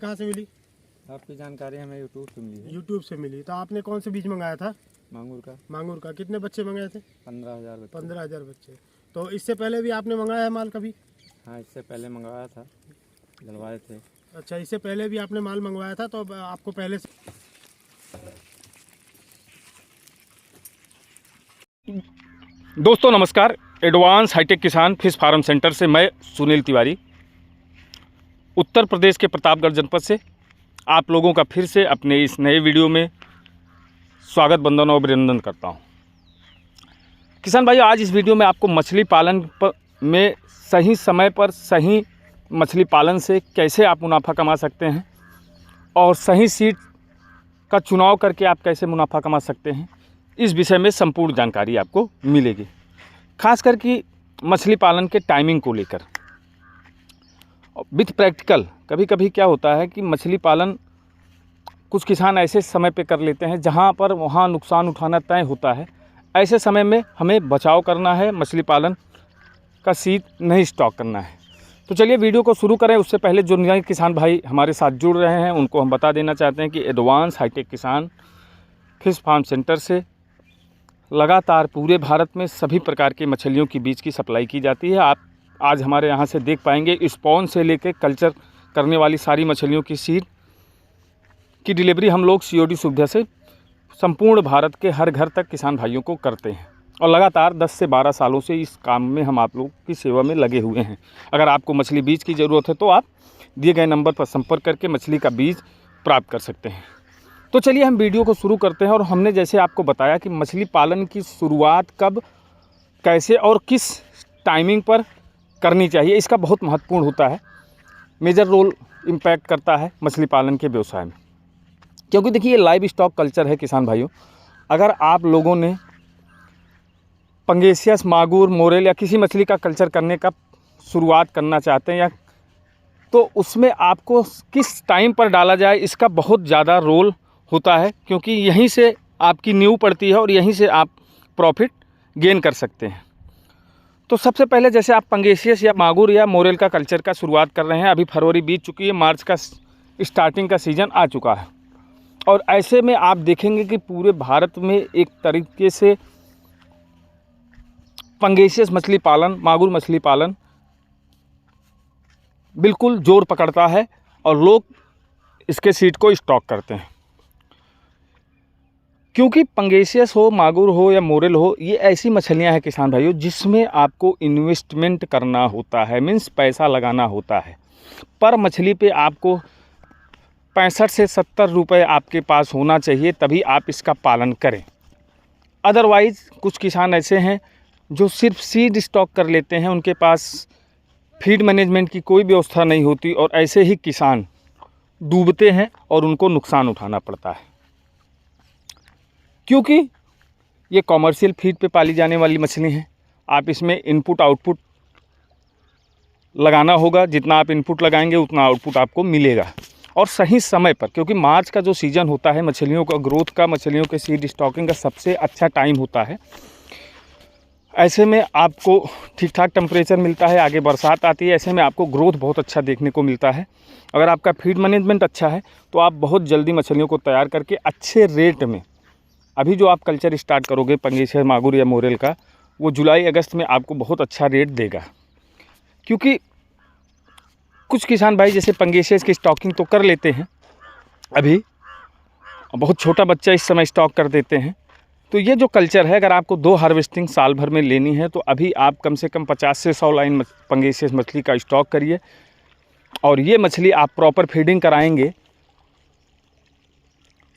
कहाँ से मिली? आपकी जानकारी हमें यूट्यूब से मिली है। यूट्यूब से मिली। तो आपने कौन से बीज मंगाया था? मांगूर का। मांगूर का। कितने बच्चे मंगाए थे? 15,000 बच्चे। 15,000 बच्चे। तो इससे पहले भी आपने मंगाया है माल कभी? हाँ, इससे पहले मंगवाया था, डलवाए थे। अच्छा, इससे पहले भी आपने माल मंगवाया था, तो अब आपको पहले से दोस्तों नमस्कार। एडवांस हाईटेक किसान फिश फार्म सेंटर से मैं सुनील तिवारी उत्तर प्रदेश के प्रतापगढ़ जनपद से आप लोगों का फिर से अपने इस नए वीडियो में स्वागत, वंदन और अभिनंदन करता हूं। किसान भाइयों, आज इस वीडियो में आपको मछली पालन में सही समय पर सही मछली पालन से कैसे आप मुनाफा कमा सकते हैं और सही सीड का चुनाव करके आप कैसे मुनाफा कमा सकते हैं, इस विषय में संपूर्ण जानकारी आपको मिलेगी। खास करके मछली पालन के टाइमिंग को लेकर विथ प्रैक्टिकल। कभी कभी क्या होता है कि मछली पालन कुछ किसान ऐसे समय पे कर लेते हैं जहां पर वहां नुकसान उठाना तय होता है। ऐसे समय में हमें बचाव करना है, मछली पालन का सीड नहीं स्टॉक करना है। तो चलिए वीडियो को शुरू करें। उससे पहले जो नए किसान भाई हमारे साथ जुड़ रहे हैं उनको हम बता देना चाहते हैं कि एडवांस हाईटेक किसान फिश फार्म सेंटर से लगातार पूरे भारत में सभी प्रकार की मछलियों की बीज की सप्लाई की जाती है। आप आज हमारे यहाँ से देख पाएंगे स्पॉन से लेकर कल्चर करने वाली सारी मछलियों की सीड की डिलीवरी हम लोग COD सुविधा से संपूर्ण भारत के हर घर तक किसान भाइयों को करते हैं और लगातार 10 से 12 सालों से इस काम में हम आप लोग की सेवा में लगे हुए हैं। अगर आपको मछली बीज की ज़रूरत है तो आप दिए गए नंबर पर संपर्क करके मछली का बीज प्राप्त कर सकते हैं। तो चलिए हम वीडियो को शुरू करते हैं। और हमने जैसे आपको बताया कि मछली पालन की शुरुआत कब, कैसे और किस टाइमिंग पर करनी चाहिए, इसका बहुत महत्वपूर्ण होता है, मेजर रोल इम्पैक्ट करता है मछली पालन के व्यवसाय में। क्योंकि देखिए ये लाइव स्टॉक कल्चर है किसान भाइयों। अगर आप लोगों ने पंगेसियस, मागुर, मोरेल या किसी मछली का कल्चर करने का शुरुआत करना चाहते हैं या तो उसमें आपको किस टाइम पर डाला जाए इसका बहुत ज़्यादा रोल होता है, क्योंकि यहीं से आपकी नींव पड़ती है और यहीं से आप प्रॉफिट गेन कर सकते हैं। तो सबसे पहले जैसे आप पंगेसियस या मागुर या मोरेल का कल्चर का शुरुआत कर रहे हैं, अभी फरवरी बीत चुकी है, मार्च का स्टार्टिंग का सीज़न आ चुका है और ऐसे में आप देखेंगे कि पूरे भारत में एक तरीके से पंगेसियस मछली पालन, मागुर मछली पालन बिल्कुल जोर पकड़ता है और लोग इसके सीड को स्टॉक करते हैं। क्योंकि पंगेसियस हो, मागुर हो या मोरेल हो, ये ऐसी मछलियां हैं किसान भाइयों जिसमें आपको इन्वेस्टमेंट करना होता है, मीन्स पैसा लगाना होता है। पर मछली पे आपको 65 से 70 रुपये आपके पास होना चाहिए, तभी आप इसका पालन करें। अदरवाइज़ कुछ किसान ऐसे हैं जो सिर्फ सीड स्टॉक कर लेते हैं, उनके पास फीड मैनेजमेंट की कोई व्यवस्था नहीं होती और ऐसे ही किसान डूबते हैं और उनको नुकसान उठाना पड़ता है। क्योंकि ये कॉमर्शियल फीड पे पाली जाने वाली मछली हैं। आप इसमें इनपुट आउटपुट लगाना होगा, जितना आप इनपुट लगाएंगे उतना आउटपुट आपको मिलेगा और सही समय पर। क्योंकि मार्च का जो सीज़न होता है मछलियों का ग्रोथ का, मछलियों के सीड स्टॉकिंग का सबसे अच्छा टाइम होता है। ऐसे में आपको ठीक ठाक टेम्परेचर मिलता है, आगे बरसात आती है, ऐसे में आपको ग्रोथ बहुत अच्छा देखने को मिलता है। अगर आपका फीड मैनेजमेंट अच्छा है तो आप बहुत जल्दी मछलियों को तैयार करके अच्छे रेट में, अभी जो आप कल्चर स्टार्ट करोगे पंगेसियस, मागुर या मोरेल का, वो जुलाई अगस्त में आपको बहुत अच्छा रेट देगा। क्योंकि कुछ किसान भाई जैसे पंगेसियस की स्टॉकिंग तो कर लेते हैं, अभी बहुत छोटा बच्चा इस समय स्टॉक कर देते हैं। तो ये जो कल्चर है, अगर आपको 2 हार्वेस्टिंग साल भर में लेनी है तो अभी आप कम से कम 50 से 100 लाइन पंगेसियस मछली का स्टॉक करिए और ये मछली आप प्रॉपर फीडिंग कराएंगे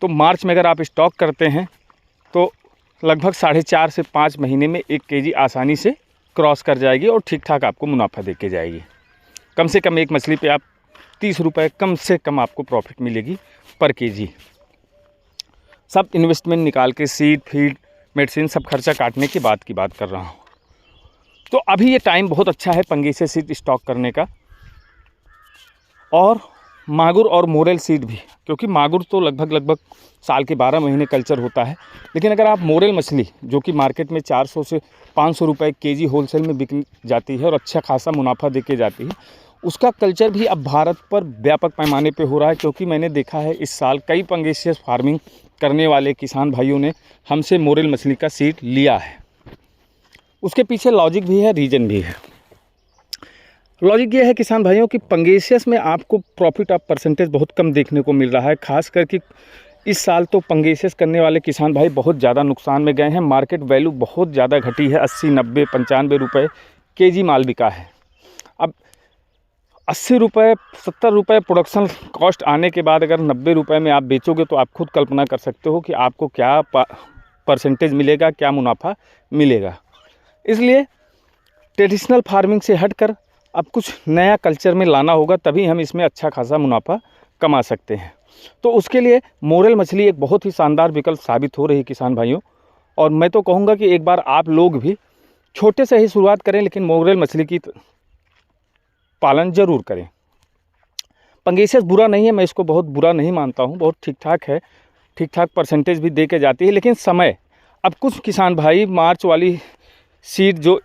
तो मार्च में अगर आप स्टॉक करते हैं तो लगभग 4.5 से 5 महीने में 1 kg आसानी से क्रॉस कर जाएगी और ठीक ठाक आपको मुनाफा दे के जाएगी। कम से कम एक मछली पे आप 30 रुपये कम से कम आपको प्रॉफिट मिलेगी पर kg। सब इन्वेस्टमेंट निकाल के, सीड, फीड, मेडिसिन सब खर्चा काटने के बाद की बात कर रहा हूँ। तो अभी ये टाइम बहुत अच्छा है पंगेसियस सीड स्टॉक करने का और मागुर और मोरेल सीड भी। क्योंकि मागुर तो लगभग साल के 12 महीने कल्चर होता है, लेकिन अगर आप मोरेल मछली जो कि मार्केट में 400 से 500 रुपये kg होलसेल में बिक जाती है और अच्छा खासा मुनाफा दे के जाती है, उसका कल्चर भी अब भारत पर व्यापक पैमाने पे हो रहा है, क्योंकि मैंने देखा है इस साल कई पंगेसियस फार्मिंग करने वाले किसान भाइयों ने हमसे मोरेल मछली का सीड लिया है। उसके पीछे लॉजिक भी है, रीज़न भी है। लॉजिक ये है किसान भाइयों कि पंगेसियस में आपको प्रॉफिट ऑफ परसेंटेज बहुत कम देखने को मिल रहा है। खास करके इस साल तो पंगेसियस करने वाले किसान भाई बहुत ज़्यादा नुकसान में गए हैं। मार्केट वैल्यू बहुत ज़्यादा घटी है, 80, 90, 95 रुपये केजी माल बिका है। अब 80 रुपये, 70 रुपये प्रोडक्शन कॉस्ट आने के बाद अगर 90 रुपये में आप बेचोगे तो आप खुद कल्पना कर सकते हो कि आपको क्या परसेंटेज मिलेगा, क्या मुनाफा मिलेगा। इसलिए ट्रेडिशनल फार्मिंग से हटकर अब कुछ नया कल्चर में लाना होगा, तभी हम इसमें अच्छा खासा मुनाफा कमा सकते हैं। तो उसके लिए मोरेल मछली एक बहुत ही शानदार विकल्प साबित हो रही है किसान भाइयों। और मैं तो कहूँगा कि एक बार आप लोग भी छोटे से ही शुरुआत करें, लेकिन मोरेल मछली की पालन जरूर करें। पंगेसियस बुरा नहीं है, मैं इसको बहुत बुरा नहीं मानता हूँ, बहुत ठीक ठाक है, ठीक ठाक परसेंटेज भी दे के जाती है। लेकिन समय, अब कुछ किसान भाई मार्च वाली सीड जो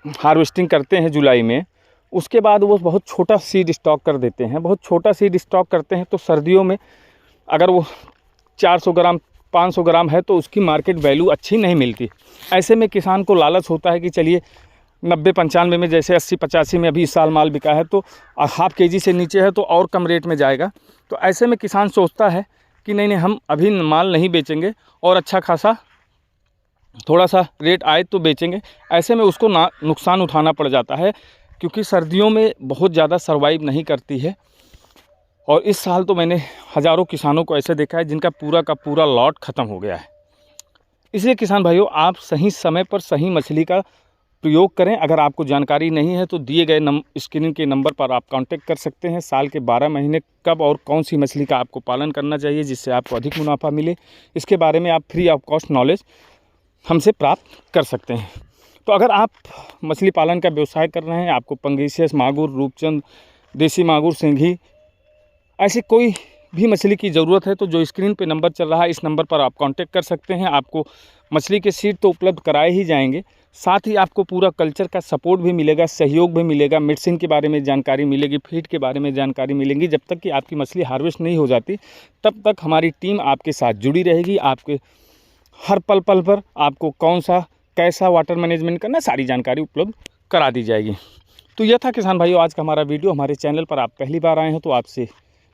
हार्वेस्टिंग करते हैं जुलाई में, उसके बाद वो बहुत छोटा सीड स्टॉक कर देते हैं। बहुत छोटा सीड स्टॉक करते हैं तो सर्दियों में अगर वो 400 ग्राम 500 ग्राम है तो उसकी मार्केट वैल्यू अच्छी नहीं मिलती। ऐसे में किसान को लालच होता है कि चलिए 90-95 में, जैसे 80-85 में अभी इस साल माल बिका है तो हाफ केजी से नीचे है तो और कम रेट में जाएगा। तो ऐसे में किसान सोचता है कि नहीं हम अभी माल नहीं बेचेंगे और अच्छा खासा थोड़ा सा रेट आए तो बेचेंगे। ऐसे में उसको नुकसान उठाना पड़ जाता है, क्योंकि सर्दियों में बहुत ज़्यादा सर्वाइव नहीं करती है। और इस साल तो मैंने हज़ारों किसानों को ऐसे देखा है जिनका पूरा का पूरा लॉट ख़त्म हो गया है। इसलिए किसान भाइयों, आप सही समय पर सही मछली का प्रयोग करें। अगर आपको जानकारी नहीं है तो दिए गए स्क्रीन के नंबर पर आप कांटेक्ट कर सकते हैं। साल के 12 महीने कब और कौन सी मछली का आपको पालन करना चाहिए जिससे आपको अधिक मुनाफा मिले, इसके बारे में आप फ्री ऑफ कॉस्ट नॉलेज हमसे प्राप्त कर सकते हैं। तो अगर आप मछली पालन का व्यवसाय कर रहे हैं, आपको पंगेसियस, मागुर, रूपचंद, देसी मागुर, सिंघी, ऐसी कोई भी मछली की ज़रूरत है तो जो स्क्रीन पे नंबर चल रहा है इस नंबर पर आप कांटेक्ट कर सकते हैं। आपको मछली के सीड तो उपलब्ध कराए ही जाएंगे, साथ ही आपको पूरा कल्चर का सपोर्ट भी मिलेगा, सहयोग भी मिलेगा, मेडिसिन के बारे में जानकारी मिलेगी, फीड के बारे में जानकारी मिलेगी। जब तक कि आपकी मछली हार्वेस्ट नहीं हो जाती तब तक हमारी टीम आपके साथ जुड़ी रहेगी। आपके हर पल पल पर आपको कौन सा कैसा वाटर मैनेजमेंट करना, सारी जानकारी उपलब्ध करा दी जाएगी। तो यह था किसान भाइयों आज का हमारा वीडियो। हमारे चैनल पर आप पहली बार आए हैं तो आपसे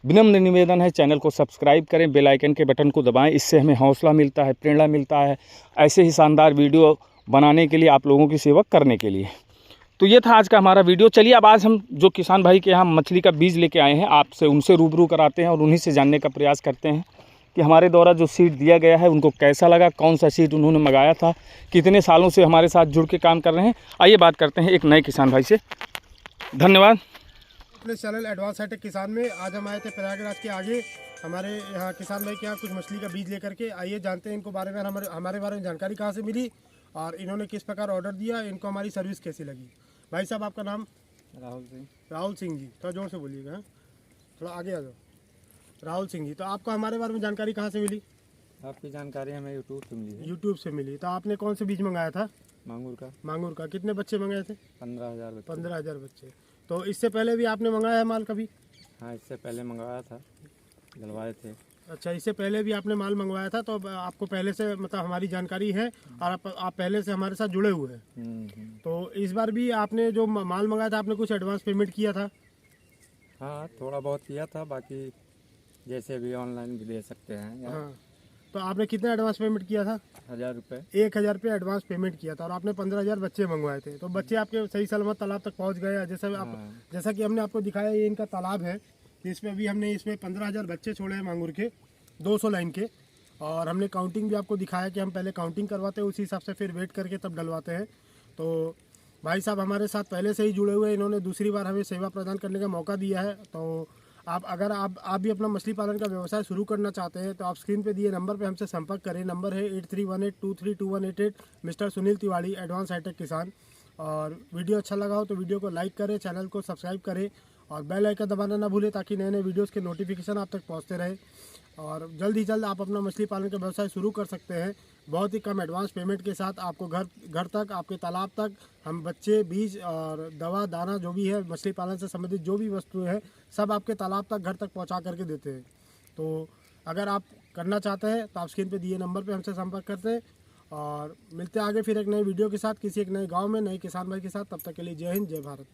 विनम्र निवेदन है, चैनल को सब्सक्राइब करें, बेल आइकन के बटन को दबाएं। इससे हमें हौसला मिलता है, प्रेरणा मिलता है ऐसे ही शानदार वीडियो बनाने के लिए, आप लोगों की सेवा करने के लिए। तो ये था आज का हमारा वीडियो। चलिए अब आज हम जो किसान भाई के यहाँ मछली का बीज लेके आए हैं, आपसे उनसे रूबरू कराते हैं और उन्हीं से जानने का प्रयास करते हैं कि हमारे द्वारा जो सीड दिया गया है उनको कैसा लगा, कौन सा सीड उन्होंने मंगाया था, कितने सालों से हमारे साथ जुड़ के काम कर रहे हैं। आइए बात करते हैं एक नए किसान भाई से। धन्यवाद। अपने चैनल एडवांस हाईटेक किसान में आज हम आए थे प्रयागराज के आगे हमारे यहाँ किसान भाई के यहाँ कुछ मछली का बीज लेकर के। आइए जानते हैं इनको बारे में, हमारे बारे में जानकारी कहाँ से मिली और इन्होंने किस प्रकार ऑर्डर दिया, इनको हमारी सर्विस कैसी लगी। भाई साहब आपका नाम? राहुल सिंह जी। थोड़ा जोर से बोलिएगा, हाँ थोड़ा आगे आ जाओ। राहुल सिंह जी, तो आपको हमारे बारे में जानकारी कहाँ से मिली? आपकी जानकारी हमें यूट्यूब से मिली है। यूट्यूब से मिली। तो आपने कौन से बीज मंगाया था? मांगूर का। मांगूर का। कितने बच्चे मंगाए थे? 15,000 बच्चे। 15,000 बच्चे। तो इससे पहले भी आपने मंगाया है माल कभी? हाँ, इससे पहले मंगवाया था, डलवाए थे। अच्छा, इससे पहले भी आपने माल मंगवाया था, तो आपको पहले से मतलब हमारी जानकारी है और आप पहले से हमारे साथ जुड़े हुए हैं। तो इस बार भी आपने जो माल मंगाया था आपने कुछ एडवांस पेमेंट किया था? हाँ, थोड़ा बहुत किया था, बाकी जैसे भी ऑनलाइन भी दे सकते हैं। हाँ, तो आपने कितना एडवांस पेमेंट किया था? 1,000 रुपये। 1,000 रुपये एडवांस पेमेंट किया था और आपने 15,000 बच्चे मंगवाए थे। तो बच्चे आपके सही सलामत तालाब तक पहुंच गए। जैसा कि हमने आपको दिखाया, ये इनका तालाब है। इसमें अभी हमने इसमें 15,000 बच्चे छोड़े हैं मांगूर के, 200 लाइन के। और हमने काउंटिंग भी आपको दिखाया कि हम पहले काउंटिंग करवाते हैं, उसी हिसाब से फिर वेट करके तब डलवाते हैं। तो भाई साहब हमारे साथ पहले से ही जुड़े हुए हैं, इन्होंने दूसरी बार हमें सेवा प्रदान करने का मौका दिया है। तो अगर आप भी अपना मछली पालन का व्यवसाय शुरू करना चाहते हैं तो आप स्क्रीन पे दिए नंबर पे हमसे संपर्क करें। नंबर है 8318232188। Mister Sunil Tiwari, advance hitech किसान। और वीडियो अच्छा लगा हो तो वीडियो को लाइक करें, चैनल को सब्सक्राइब करें और बेल आइकन दबाना ना भूलें ताकि नए नए वीडियोस के नोटिफिकेशन आप तक पहुंचते रहे। और जल्द ही जल्द आप अपना मछली पालन का व्यवसाय शुरू कर सकते हैं। बहुत ही कम एडवांस पेमेंट के साथ आपको घर तक, आपके तालाब तक हम बच्चे, बीज और दवा दाना जो भी है मछली पालन से संबंधित जो भी वस्तुएं हैं सब आपके तालाब तक, घर तक पहुंचा करके देते हैं। तो अगर आप करना चाहते हैं तो आप स्क्रीन पे दिए नंबर पे हमसे संपर्क करते हैं। और मिलते हैं आगे फिर एक नए वीडियो के साथ किसी एक नए गाँव में नए किसान भाई के साथ। तब तक के लिए जय हिंद, जय भारत।